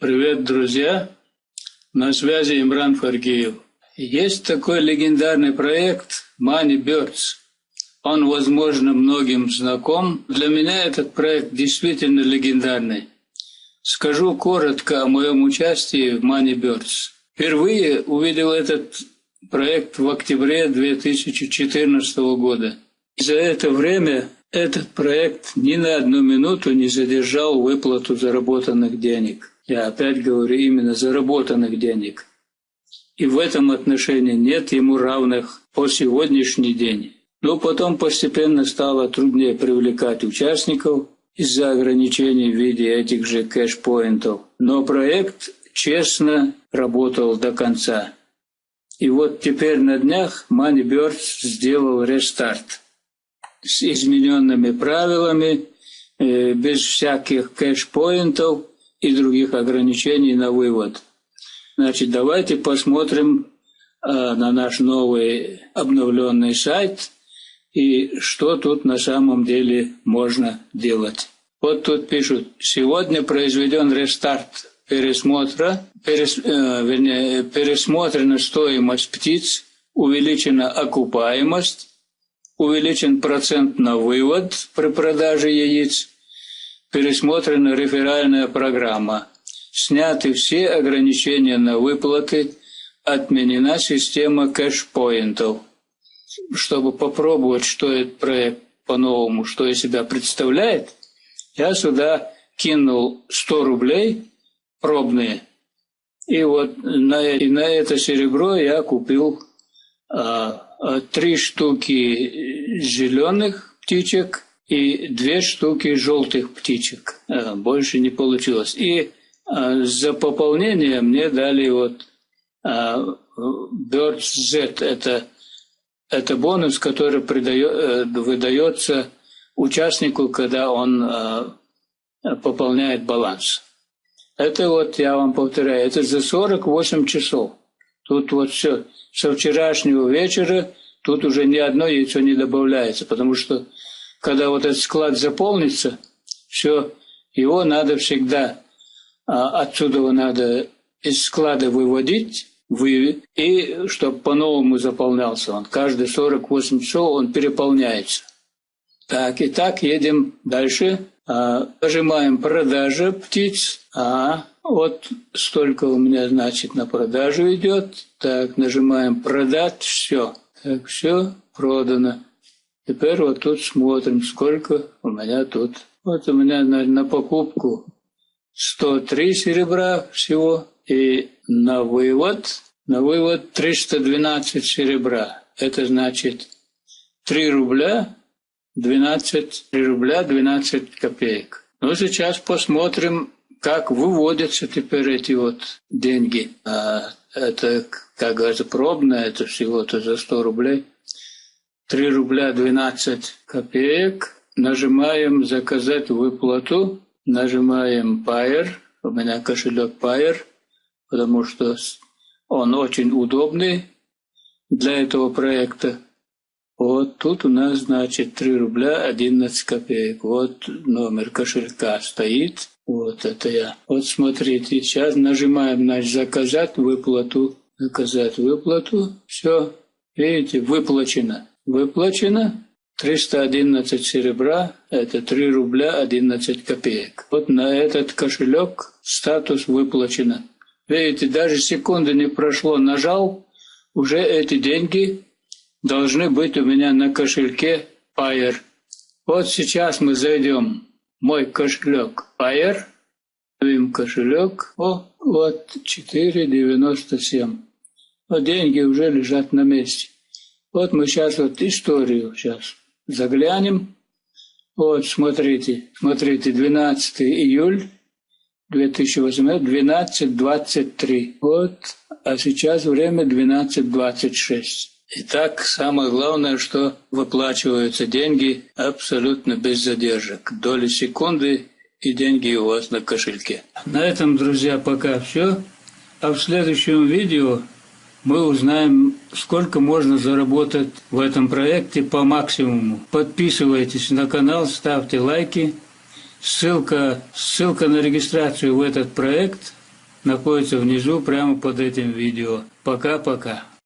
Привет, друзья! На связи Имран Фаргиев. Есть такой легендарный проект Money Birds. Он, возможно, многим знаком. Для меня этот проект действительно легендарный. Скажу коротко о моем участии в Money Birds. Впервые увидел этот проект в октябре 2014 года. За это время этот проект ни на одну минуту не задержал выплату заработанных денег. Я опять говорю именно заработанных денег. И в этом отношении нет ему равных по сегодняшний день. Но потом постепенно стало труднее привлекать участников из-за ограничений в виде этих же кэш-поинтов. Но проект честно работал до конца. И вот теперь на днях Money Birds сделал рестарт с измененными правилами, без всяких кэш-поинтов и других ограничений на вывод. Значит, давайте посмотрим на наш новый обновленный сайт и что тут на самом деле можно делать. Вот тут пишут: сегодня произведен рестарт пересмотрена стоимость птиц, увеличена окупаемость, увеличен процент на вывод при продаже яиц, пересмотрена реферальная программа, сняты все ограничения на выплаты, отменена система кэш-поинтов. Чтобы попробовать, что этот проект по-новому, что из себя представляет, я сюда кинул 100 рублей пробные. И вот на это серебро я купил 3 штуки зеленых птичек и 2 штуки желтых птичек. Больше не получилось. И за пополнение мне дали вот Birds Z. Это бонус, который выдается участнику, когда он пополняет баланс. Это вот, я вам повторяю, это за 48 часов. Тут вот все. Со вчерашнего вечера тут уже ни одно яйцо не добавляется, потому что когда вот этот склад заполнится, все, его надо всегда, отсюда надо из склада выводить, и чтобы по-новому заполнялся он. Каждые 48 часов он переполняется. Так, и так едем дальше. Нажимаем «Продажа птиц». Вот столько у меня, значит, на продажу идет. Так, нажимаем «Продать». Все. Так, все продано. Теперь вот тут смотрим, сколько у меня тут. Вот у меня на покупку 103 серебра всего. И на вывод 312 серебра. Это значит 3 рубля 12 копеек. Ну, сейчас посмотрим, как выводятся теперь эти вот деньги. Это, как говорится, пробное, это всего-то за 100 рублей. 3 рубля 12 копеек. Нажимаем «Заказать выплату». Нажимаем Payeer. У меня кошелек Payeer, потому что он очень удобный для этого проекта. Вот тут у нас, значит, 3 рубля 11 копеек. Вот номер кошелька стоит. Вот это я. Вот смотрите, сейчас нажимаем, значит, «Заказать выплату». Заказать выплату. Все. Видите, выплачено. Выплачено 311 серебра. Это 3 рубля 11 копеек. Вот на этот кошелек статус «Выплачено». Видите, даже секунды не прошло. Нажал, уже эти деньги должны быть у меня на кошельке Payeer. Вот сейчас мы зайдем в мой кошелек Payeer. Кошелек. Вот 4,97. Вот деньги уже лежат на месте. Вот мы сейчас вот историю сейчас заглянем. Вот смотрите, 12 июль 2018, 12:23. Вот, а сейчас время 12:26. Итак, самое главное, что выплачиваются деньги абсолютно без задержек. Доли секунды, и деньги у вас на кошельке. На этом, друзья, пока все. А в следующем видео мы узнаем, сколько можно заработать в этом проекте по максимуму. Подписывайтесь на канал, ставьте лайки. Ссылка на регистрацию в этот проект находится внизу прямо под этим видео. Пока-пока.